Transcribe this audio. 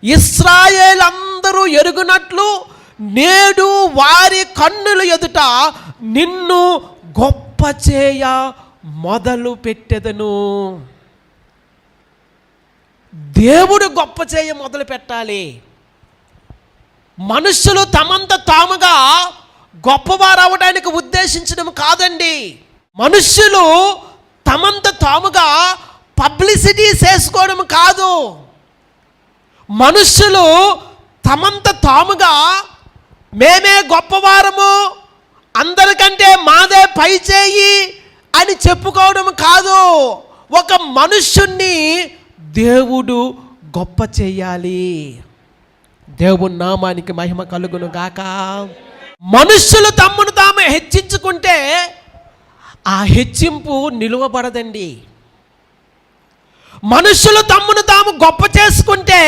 ఇశ్రాయేలందరూ ఎరుగునట్లు నేడు వారి కన్నుల ఎదుట నిన్ను గొప్ప చేయ మొదలు పెట్టెదను. దేవుడు గొప్ప చేయ మొదలు పెట్టాలి. మనుషులు తమంత తాముగా గొప్పవారు అవడానికి ఉద్దేశించడం కాదండి. మనుషులు తమంత తాముగా పబ్లిసిటీ చేసుకోవడం కాదు. మనుషులు తమంత తాముగా మేమే గొప్పవారము, అందరికంటే మాదే పై చేయి అని చెప్పుకోవడం కాదు. ఒక మనుష్యుణ్ణి దేవుడు గొప్ప చేయాలి. దేవుని నామానికి మహిమ కలుగును గాక. మనుష్యులు తమ్మును తాము హెచ్చించుకుంటే ఆ హెచ్చింపు నిలువబడదండి. మనుష్యులు తమ్మును తాము గొప్ప చేసుకుంటే